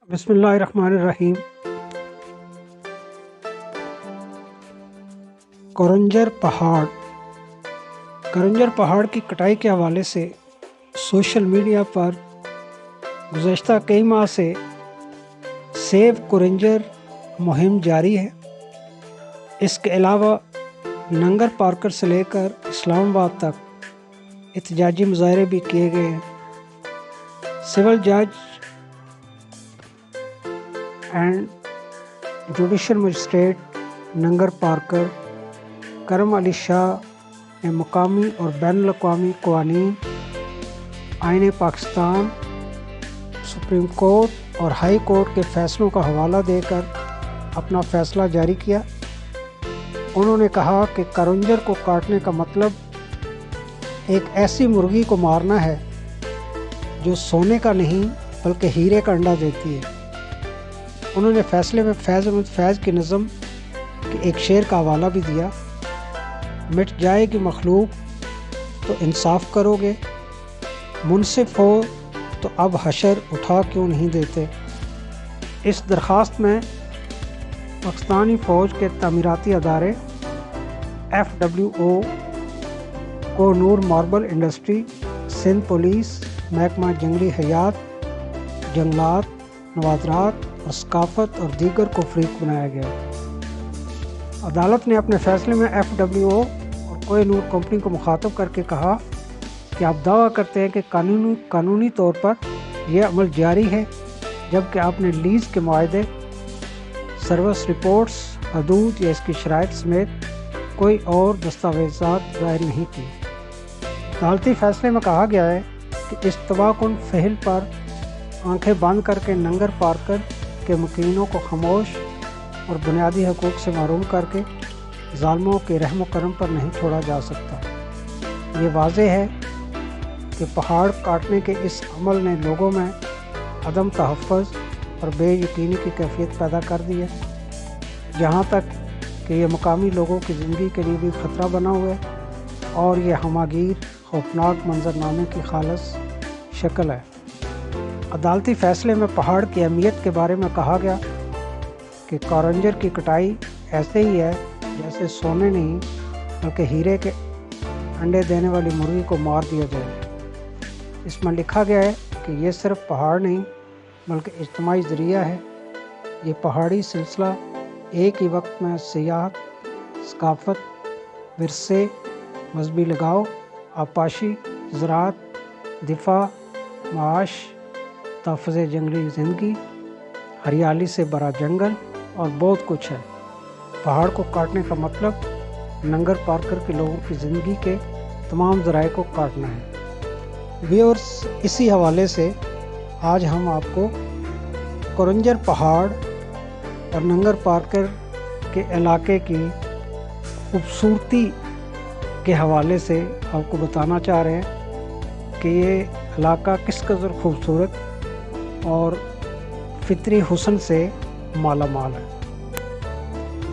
بسم اللہ الرحمن الرحیم۔ کرنجر پہاڑ کی کٹائی کے حوالے سے سوشل میڈیا پر گزشتہ کئی ماہ سے سیو کرنجر مہم جاری ہے۔ اس کے علاوہ ننگر پارکر سے لے کر اسلام آباد تک احتجاجی مظاہرے بھی کیے گئے ہیں۔ سول جج and judicial magistrate Nangar Parker کرم علی شاہ نے مقامی اور بین الاقوامی قوانین، آئین پاکستان، سپریم کورٹ اور ہائی کورٹ کے فیصلوں کا حوالہ دے کر اپنا فیصلہ جاری کیا۔ انہوں نے کہا کہ کرنجر کو کاٹنے کا مطلب ایک ایسی مرغی کو مارنا ہے جو سونے کا نہیں بلکہ ہیرے کا انڈا دیتی ہے۔ انہوں نے فیصلے میں فیض احمد فیض کی نظم کے ایک شعر کا حوالہ بھی دیا: مٹ جائے گی مخلوق تو انصاف کرو گے، منصف ہو تو اب حشر اٹھا کیوں نہیں دیتے۔ اس درخواست میں پاکستانی فوج کے تعمیراتی ادارے FWO، Kohinoor marble industry, Sindh police, محکمہ جنگلی حیات، جنگلات، نوادرات اور ثقافت اور دیگر کو فریق بنایا گیا۔ عدالت نے اپنے فیصلے میں FWO اور کوہ-نور کمپنی کو مخاطب کر کے کہا کہ آپ دعویٰ کرتے ہیں کہ قانونی طور پر یہ عمل جاری ہے، جبکہ آپ نے لیز کے معاہدے، سروس رپورٹس، حدود یا اس کی شرائط سمیت کوئی اور دستاویزات ظاہر نہیں کی۔ عدالتی فیصلے میں کہا گیا ہے کہ اس تباہ کن فعل پر آنکھیں بند کر کے ننگر پارکر کے مکینوں کو خاموش اور بنیادی حقوق سے محروم کر کے ظالموں کے رحم و کرم پر نہیں چھوڑا جا سکتا۔ یہ واضح ہے کہ پہاڑ کاٹنے کے اس عمل نے لوگوں میں عدم تحفظ اور بے یقینی کی کیفیت پیدا کر دی ہے، جہاں تک کہ یہ مقامی لوگوں کی زندگی کے لیے بھی خطرہ بنا ہوا ہے، اور یہ ہماگیر خوفناک منظرنامے کی خالص شکل ہے۔ عدالتی فیصلے میں پہاڑ کی اہمیت کے بارے میں کہا گیا کہ کرنجر کی کٹائی ایسے ہی ہے جیسے سونے نہیں بلکہ ہیرے کے انڈے دینے والی مرغی کو مار دیا جائے۔ اس میں لکھا گیا ہے کہ یہ صرف پہاڑ نہیں بلکہ اجتماعی ذریعہ ہے۔ یہ پہاڑی سلسلہ ایک ہی وقت میں سیاحت، ثقافت، ورثے، مذہبی لگاؤ، آبپاشی، زراعت، دفاع، معاش، تحفظ جنگلی زندگی، ہریالی سے بھرا جنگل اور بہت کچھ ہے۔ پہاڑ کو کاٹنے کا مطلب ننگر پارکر کے لوگوں کی زندگی کے تمام ذرائع کو کاٹنا ہے۔ ویورز، اسی حوالے سے آج ہم آپ کو کرنجر پہاڑ اور ننگر پارکر کے علاقے کی خوبصورتی کے حوالے سے آپ کو بتانا چاہ رہے ہیں کہ یہ علاقہ کس قدر خوبصورت اور فطری حسن سے مالا مال ہے۔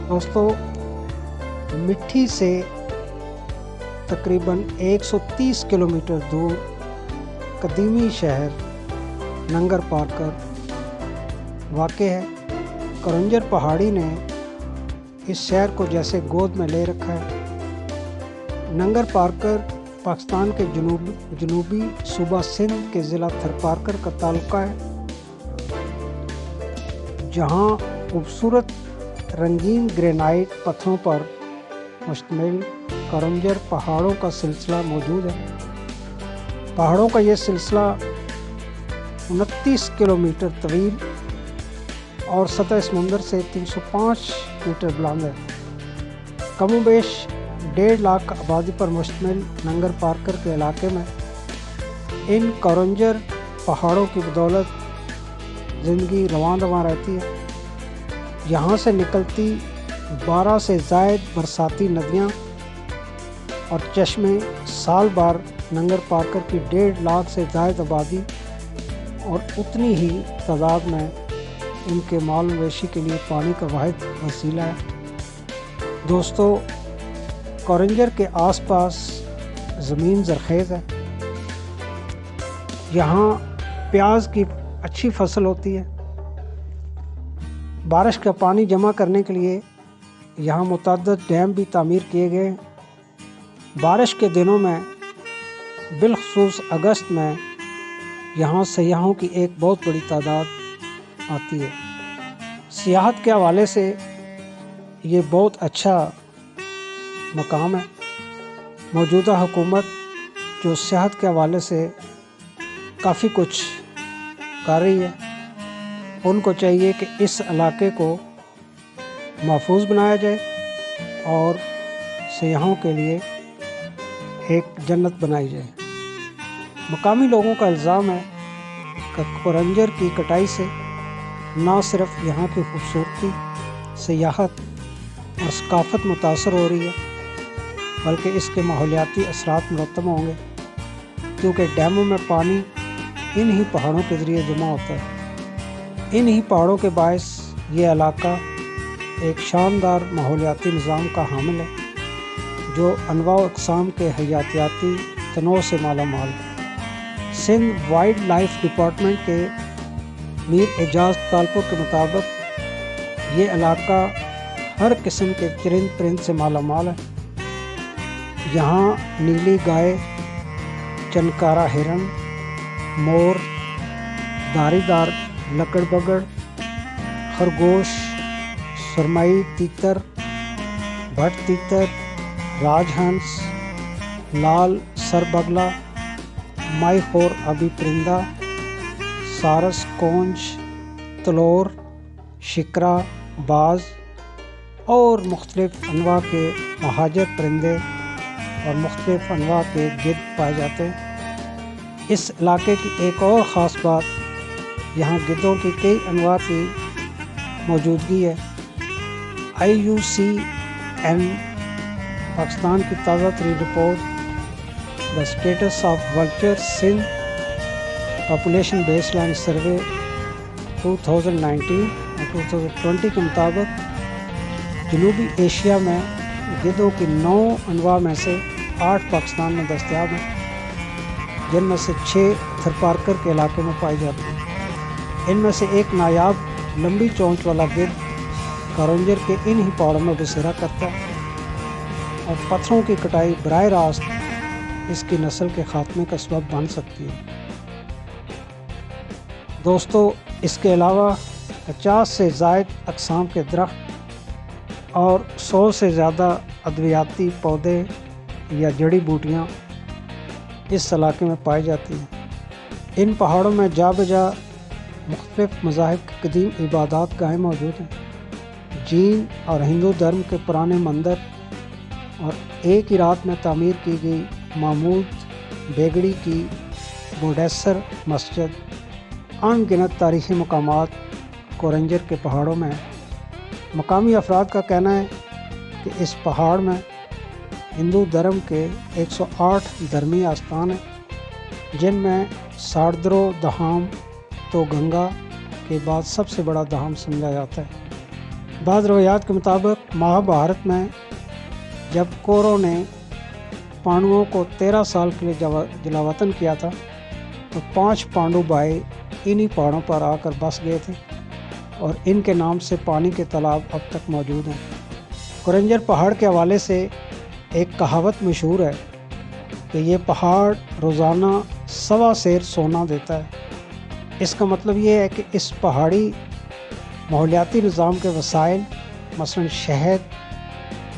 دوستو، مٹھی سے تقریباً 130 کلومیٹر دور قدیمی شہر ننگر پارکر واقع ہے۔ کرنجر پہاڑی نے اس شہر کو جیسے گود میں لے رکھا ہے۔ ننگر پارکر پاکستان کے جنوبی صوبہ سندھ کے ضلع تھرپارکر کا تعلقہ ہے، جہاں خوبصورت رنگین گرینائٹ پتھروں پر مشتمل کرنجر پہاڑوں کا سلسلہ موجود ہے۔ پہاڑوں کا یہ سلسلہ 29 کلومیٹر طویل اور سطح سمندر سے 305 میٹر بلند ہے۔ کم و بیش 1.5 لاکھ آبادی پر مشتمل ننگر پارکر کے علاقے میں ان کرنجر پہاڑوں کی بدولت زندگی رواں رہتی ہے۔ یہاں سے نکلتی 12 سے زائد برساتی ندیاں اور چشمے سال بھر ننگر پارکر کی 1.5 لاکھ سے زائد آبادی اور اتنی ہی تعداد میں ان کے مال مویشی کے لیے پانی کا واحد وسیلہ ہے۔ دوستو، کرنجر کے آس پاس زمین زرخیز ہے۔ یہاں پیاز کی اچھی فصل ہوتی ہے۔ بارش کا پانی جمع کرنے کے لیے یہاں متعدد ڈیم بھی تعمیر کیے گئے ہیں۔ بارش کے دنوں میں بالخصوص اگست میں یہاں سیاحوں کی ایک بہت بڑی تعداد آتی ہے۔ سیاحت کے حوالے سے یہ بہت اچھا مقام ہے۔ موجودہ حکومت جو صحت کے حوالے سے کافی کچھ کر رہی ہے، ان کو چاہیے کہ اس علاقے کو محفوظ بنایا جائے اور سیاحوں کے لیے ایک جنت بنائی جائے۔ مقامی لوگوں کا الزام ہے کہ کورنجر کی کٹائی سے نہ صرف یہاں کی خوبصورتی، سیاحت اور ثقافت متاثر ہو رہی ہے، بلکہ اس کے ماحولیاتی اثرات مرتب ہوں گے، کیونکہ ڈیموں میں پانی انہی پہاڑوں کے ذریعے جمع ہوتا ہے۔ انہی پہاڑوں کے باعث یہ علاقہ ایک شاندار ماحولیاتی نظام کا حامل ہے، جو انواع و اقسام کے حیاتیاتی تنوع سے مالا مال ہے۔ سندھ وائلڈ لائف ڈپارٹمنٹ کے میر اعجاز طالپور کے مطابق یہ علاقہ ہر قسم کے چرند پرند سے مالا مال ہے۔ یہاں نیلی گائے، چنکارا ہرن، مور، دھاری دار لکڑ بگڑ، خرگوش، سرمئی تیتر، بھٹ تیتر، راج ہنس، لال سر بگلا، مائی خور آبی پرندہ، سارس کونج، تلور، شکرا، باز اور مختلف انواع کے مہاجر پرندے اور مختلف انواع کے گدھ پائے جاتے ہیں۔ اس علاقے کی ایک اور خاص بات یہاں گدھوں کی کئی انواع کی موجودگی ہے۔ IUCN پاکستان کی تازہ ترین report the status of vulture Sindh population baseline survey 2019 اور 2020 کے مطابق جنوبی ایشیا میں گدھوں کی 9 انواع میں سے 8 پاکستان میں دستیاب ہیں، جن میں سے 6 تھرپارکر کے علاقے میں پائی جاتی ہیں۔ ان میں سے ایک نایاب لمبی چونچ والا گدھ کورنجر کے انہی پہاڑوں میں بسیرا کرتا ہے اور پتھروں کی کٹائی براہ راست اس کی نسل کے خاتمے کا سبب بن سکتی ہے۔ دوستو، اس کے علاوہ 50 سے زائد اقسام کے درخت اور 100 سے زیادہ ادویاتی پودے یا جڑی بوٹیاں اس علاقے میں پائی جاتی ہیں۔ ان پہاڑوں میں جا بجا مختلف مذاہب کی قدیم عبادات گاہیں موجود ہیں۔ جین اور ہندو دھرم کے پرانے مندر اور ایک ہی رات میں تعمیر کی گئی معمود بیگڑی کی بوڈیسر مسجد، ان گنت تاریخی مقامات کورنجر کے پہاڑوں میں ہیں۔ مقامی افراد کا کہنا ہے کہ اس پہاڑ میں ہندو دھرم کے 108 دھرمی آستان ہیں، جن میں ساردرو دھام تو گنگا کے بعد سب سے بڑا دھام سمجھا جاتا ہے۔ بعض روایات کے مطابق مہابھارت میں جب کوروں نے پانڈوؤں کو 13 سال کے لیے جلاوطن کیا تھا تو 5 پانڈو بھائی انہی پہاڑوں پر آ کر بس گئے تھے اور ان کے نام سے پانی کے تالاب اب تک موجود ہیں۔ کورنجر پہاڑ کے حوالے سے ایک کہاوت مشہور ہے کہ یہ پہاڑ روزانہ 1.25 سیر سونا دیتا ہے۔ اس کا مطلب یہ ہے کہ اس پہاڑی ماحولیاتی نظام کے وسائل مثلاً شہد،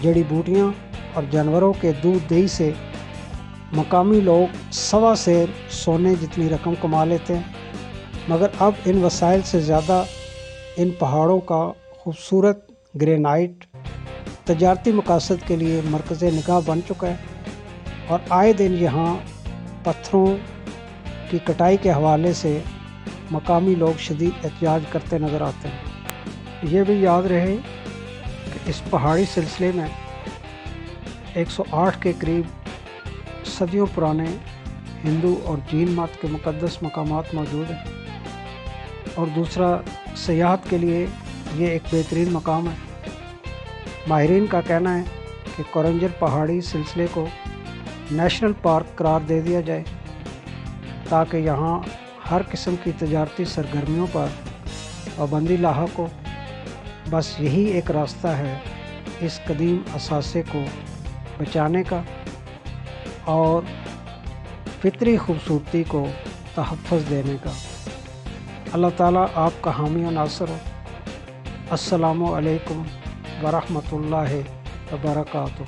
جڑی بوٹیاں اور جانوروں کے دودھ دہی سے مقامی لوگ 1.25 سیر سونے جتنی رقم کما لیتے ہیں، مگر اب ان وسائل سے زیادہ ان پہاڑوں کا خوبصورت گرینائٹ تجارتی مقاصد کے لیے مرکز نگاہ بن چکا ہے اور آئے دن یہاں پتھروں کی کٹائی کے حوالے سے مقامی لوگ شدید احتجاج کرتے نظر آتے ہیں۔ یہ بھی یاد رہے کہ اس پہاڑی سلسلے میں 108 کے قریب صدیوں پرانے ہندو اور جین مت کے مقدس مقامات موجود ہیں، اور دوسرا سیاحت کے لیے یہ ایک بہترین مقام ہے۔ ماہرین کا کہنا ہے کہ کورنجر پہاڑی سلسلے کو نیشنل پارک قرار دے دیا جائے تاکہ یہاں ہر قسم کی تجارتی سرگرمیوں پر پابندی لاحق ہو بس یہی ایک راستہ ہے اس قدیم اثاثے کو بچانے کا اور فطری خوبصورتی کو تحفظ دینے کا۔ اللہ تعالیٰ آپ کا حامی و ناصر ہو۔ السلام علیکم ورحمۃ اللہ وبرکاتہ۔